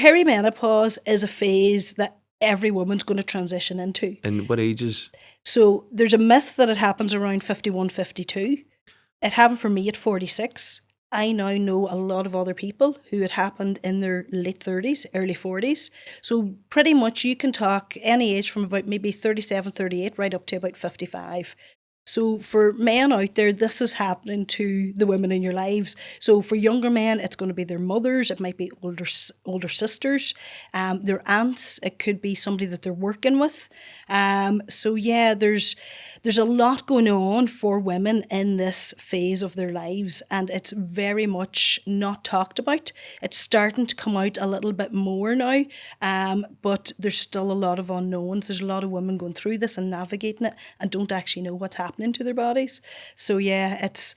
perimenopause is a phase that every woman's going to transition into. And what ages? So there's a myth that it happens around 51, 52. It happened for me at 46. I now know a lot of other people who it happened in their late 30s, early 40s. So pretty much you can talk any age from about maybe 37, 38, right up to about 55. So for men out there, this is happening to the women in your lives. So for younger men, it's going to be their mothers. It might be older sisters, their aunts. It could be somebody that they're working with. So yeah, there's a lot going on for women in this phase of their lives, and it's very much not talked about. It's starting to come out a little bit more now, but there's still a lot of unknowns. There's a lot of women going through this and navigating it and don't actually know what's happening to their bodies. So yeah, it's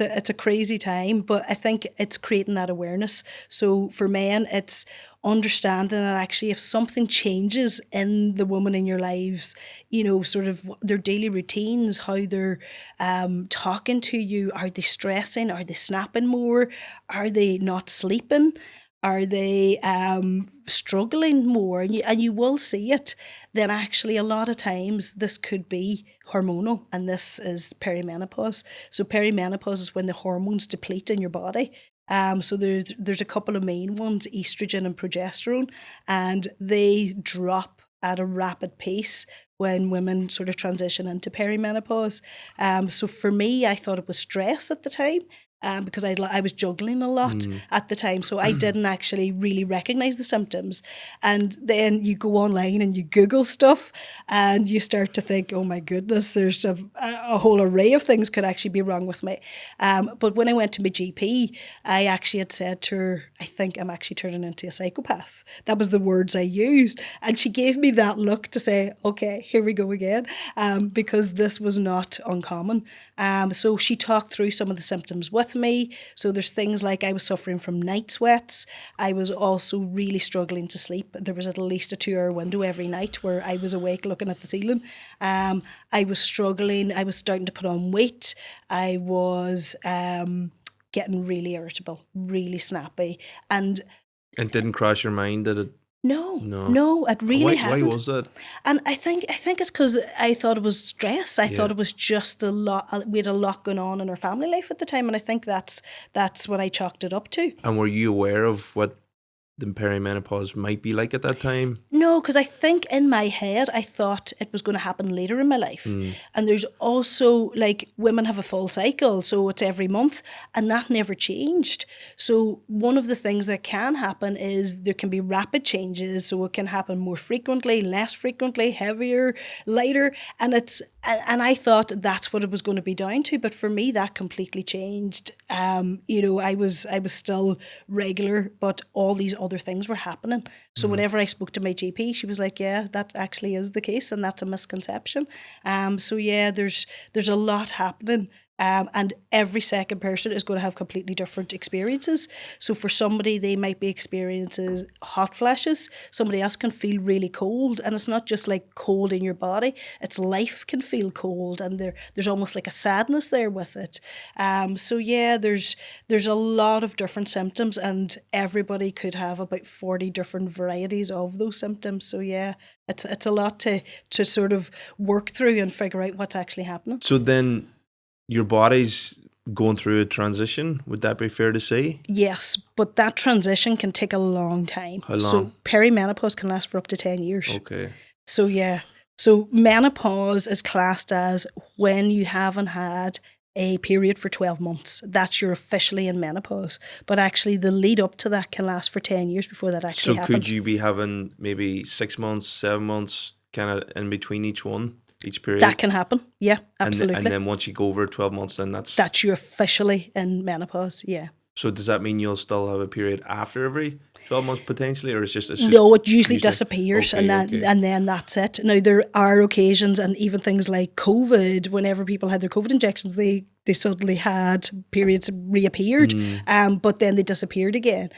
a crazy time, but I think it's creating that awareness. So for men, it's understanding that actually if something changes in the woman in your lives, you know, sort of their daily routines, how they're talking to you, are they stressing, are they snapping more, are they not sleeping, are they struggling more, and you will see it, then actually a lot of times this could be hormonal, and this is perimenopause. So perimenopause is when the hormones deplete in your body. So there's a couple of main ones, estrogen and progesterone, and they drop at a rapid pace when women sort of transition into perimenopause. So for me, I thought it was stress at the time. Because I was juggling a lot at the time, so I didn't actually really recognise the symptoms. And then you go online and you Google stuff, and you start to think, oh my goodness, there's a whole array of things could actually be wrong with me. But when I went to my GP, I actually had said to her, I think I'm actually turning into a psychopath. That was the words I used. And she gave me that look to say, okay, here we go again, because this was not uncommon. So she talked through some of the symptoms with me. So there's things like I was suffering from night sweats. I was also really struggling to sleep. There was at least a 2-hour window every night where I was awake looking at the ceiling. I was struggling. I was starting to put on weight. I was getting really irritable, really snappy. And it didn't cross your mind that it... No, it really hadn't. Why was that? And I think it's because I thought it was stress. I thought it was just we had a lot going on in our family life at the time, and I think that's what I chalked it up to. And were you aware of what the perimenopause might be like at that time? No, because I think in my head I thought it was going to happen later in my life. And there's also, like, women have a full cycle, so it's every month, and that never changed. So one of the things that can happen is there can be rapid changes, so it can happen more frequently, less frequently, heavier, lighter, and I thought that's what it was going to be down to, but for me that completely changed. You know, I was still regular, but all these other things were happening. So whenever I spoke to my GP, she was like, yeah, that actually is the case, and that's a misconception. So yeah, there's a lot happening. And every second person is going to have completely different experiences. So for somebody, they might be experiencing hot flashes. Somebody else can feel really cold. And it's not just like cold in your body. It's life can feel cold. And there's almost like a sadness there with it. So yeah, there's a lot of different symptoms. And everybody could have about 40 different varieties of those symptoms. So yeah, it's a lot to sort of work through and figure out what's actually happening. So then... your body's going through a transition, would that be fair to say? Yes, but that transition can take a long time. How long? So perimenopause can last for up to 10 years. Okay. So yeah, so menopause is classed as when you haven't had a period for 12 months. That's you're officially in menopause. But actually the lead up to that can last for 10 years before that actually happens. So could you be having maybe 6 months, 7 months kind of in between each period? That can happen, yeah, absolutely. And then once you go over 12 months, then that's you officially in menopause, yeah. So does that mean you'll still have a period after every 12 months potentially, or it's just no, it usually disappears, okay, and then that's it. Now there are occasions, and even things like COVID, whenever people had their COVID injections, they they suddenly had periods reappeared, but then they disappeared again.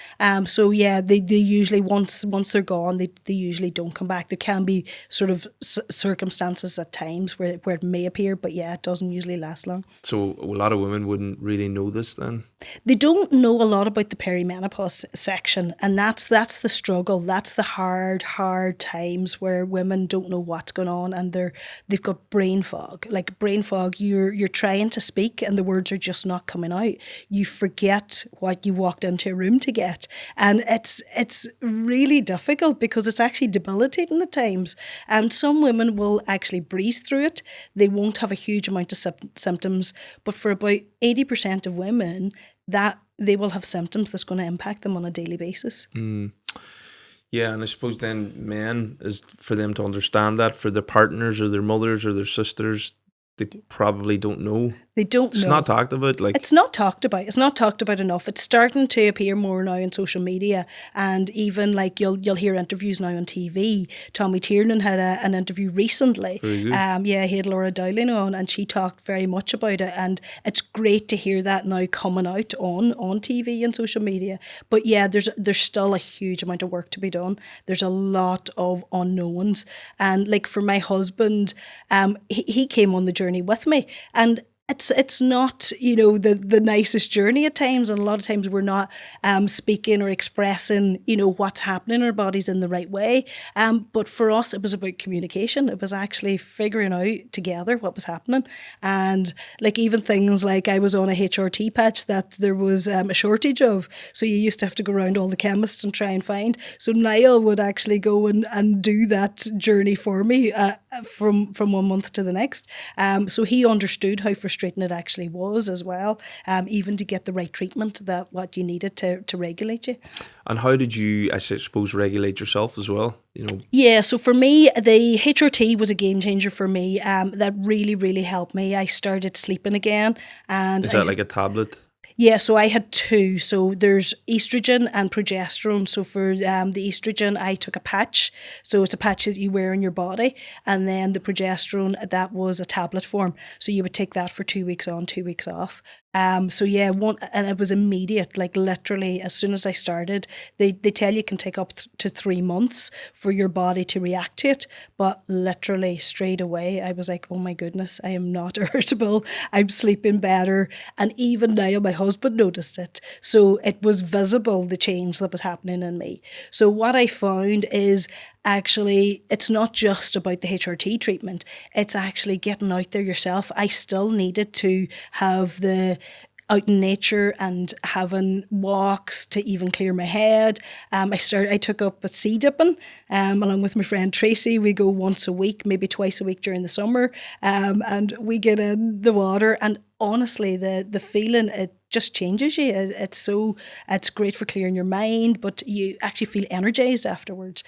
So yeah, they usually once they're gone, they usually don't come back. There can be sort of circumstances at times where it may appear, but yeah, it doesn't usually last long. So a lot of women wouldn't really know this then? They don't know a lot about the perimenopause section, and that's the struggle. That's the hard times where women don't know what's going on, and they've got brain fog. Like brain fog, you're trying to speak and the words are just not coming out. You forget what you walked into a room to get, and it's really difficult because it's actually debilitating at times. And some women will actually breeze through it. They won't have a huge amount of symptoms, but for about 80% of women, that they will have symptoms that's going to impact them on a daily basis. Yeah, and I suppose then men, is for them to understand that, for their partners or their mothers or their sisters, they probably don't know. They don't know. It's not talked about. It's not talked about. It's not talked about enough. It's starting to appear more now in social media, and even like you'll hear interviews now on TV. Tommy Tiernan had an interview recently. Very good. Yeah, he had Laura Dowling on, and she talked very much about it. And it's great to hear that now coming out on TV and social media. But yeah, there's still a huge amount of work to be done. There's a lot of unknowns, and like for my husband, he came on the journey with me, and it's not, the nicest journey at times, and a lot of times we're not speaking or expressing, what's happening in our bodies in the right way. But for us, it was about communication. It was actually figuring out together what was happening. And like even things like I was on a HRT patch that there was a shortage of. So you used to have to go around all the chemists and try and find. So Niall would actually go and do that journey for me from 1 month to the next. So he understood how frustrating it actually was as well, even to get the right treatment, that what you needed to regulate you. And how did you, I suppose, regulate yourself as well? Yeah, so for me, the HRT was a game changer for me. That really, really helped me. I started sleeping again. And is that like a tablet? Yeah, so I had two. So there's estrogen and progesterone. So for the estrogen, I took a patch. So it's a patch that you wear on your body. And then the progesterone, that was a tablet form. So you would take that for 2 weeks on, 2 weeks off. So yeah, and it was immediate, like literally as soon as I started. They tell you it can take up to 3 months for your body to react to it, but literally straight away I was like, oh my goodness, I am not irritable, I'm sleeping better. And even now my husband noticed it, so it was visible, the change that was happening in me. So what I found is actually it's not just about the HRT treatment, it's actually getting out there yourself. I still needed to have the out in nature and having walks to even clear my head. I took up sea dipping along with my friend Tracy. We go once a week, maybe twice a week during the summer, and we get in the water, and honestly the feeling, it just changes you. It's great for clearing your mind, but you actually feel energized afterwards.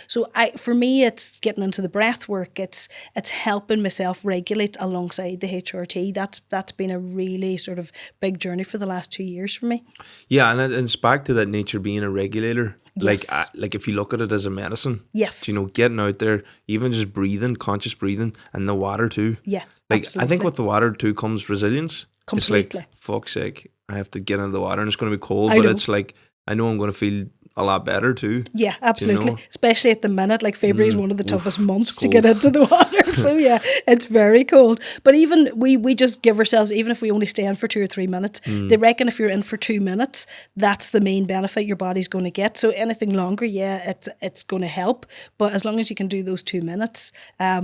So for me, it's getting into the breath work. It's helping myself regulate alongside the HRT. That's been a really sort of big journey for the last 2 years for me. Yeah, and it's back to that nature being a regulator. Yes. Like if you look at it as a medicine. Yes. Getting out there, even just breathing, conscious breathing, and the water too. Yeah. Like absolutely. I think with the water too comes resilience. Completely. It's like, fuck's sake, I have to get into the water and it's going to be cold, I but know. it's like, I know I'm going to feel a lot better too. Yeah, absolutely. Especially at the minute, like February is one of the toughest months to cold. get into the water. So yeah, it's very cold. But even we just give ourselves, even if we only stay in for 2 or 3 minutes, they reckon if you're in for 2 minutes, that's the main benefit your body's going to get. So anything longer, yeah, it's going to help. But as long as you can do those 2 minutes.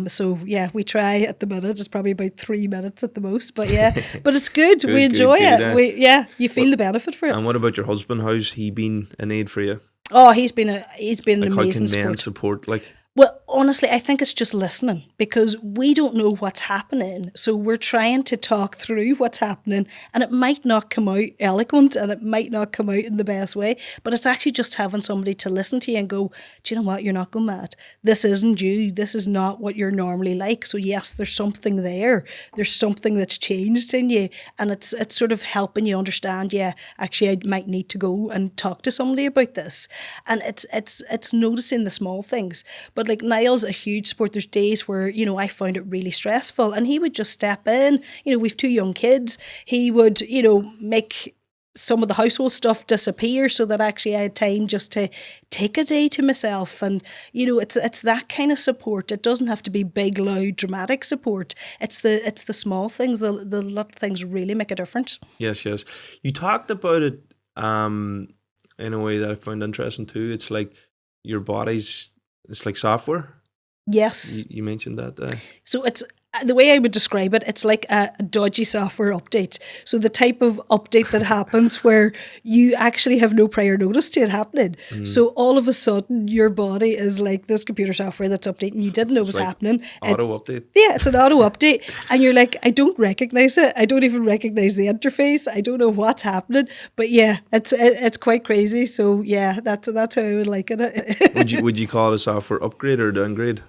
So yeah, we try at the minute. It's probably about 3 minutes at the most. But yeah, but it's good. We enjoy it. You feel the benefit for it. And what about your husband? How's he been an aid for you? Oh, he's been an Like amazing how can men support. support? Like, Well, honestly, I think it's just listening, because we don't know what's happening. So we're trying to talk through what's happening, and it might not come out eloquent and it might not come out in the best way, but it's actually just having somebody to listen to you and go, do you know what? You're not going mad. This isn't you. This is not what you're normally like. So yes, there's something there. There's something that's changed in you, and it's sort of helping you understand, yeah, actually I might need to go and talk to somebody about this. And it's noticing the small things. But like Niall Niall's a huge support. There's days where, you know, I found it really stressful, and he would just step in. You know, we've 2 young kids. He would, you know, make some of the household stuff disappear so that actually I had time just to take a day to myself. And, you know, it's that kind of support. It doesn't have to be big, loud, dramatic support. It's the small things, the little things really make a difference. Yes. You talked about it in a way that I found interesting too. It's like your body's, it's like software. Yes. You mentioned that. So it's the way I would describe it, it's like a dodgy software update. So the type of update that happens where you actually have no prior notice to it happening. So all of a sudden your body is like this computer software that's updating. You didn't know was like happening. Auto update. Yeah, it's an auto update. And you're like, I don't recognize it. I don't even recognize the interface. I don't know what's happening. But yeah, it's quite crazy. So yeah, that's how I would liken it. Would you call it a software upgrade or downgrade?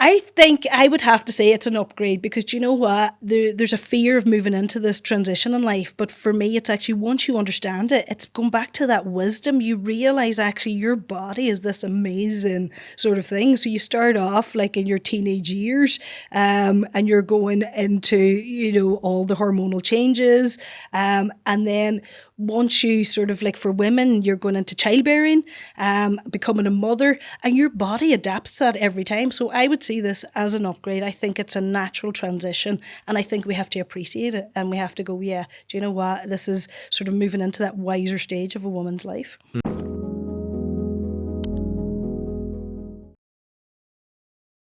I think I would have to say it's an upgrade, because do you know what? There's a fear of moving into this transition in life. But for me, it's actually, once you understand it, it's going back to that wisdom. You realise actually your body is this amazing sort of thing. So you start off like in your teenage years, and you're going into, you know, all the hormonal changes. And then once you sort of, like for women, you're going into childbearing, becoming a mother, and your body adapts to that every time. So I would see this as an upgrade. I think it's a natural transition, and I think we have to appreciate it, and we have to go, yeah, do you know what? This is sort of moving into that wiser stage of a woman's life.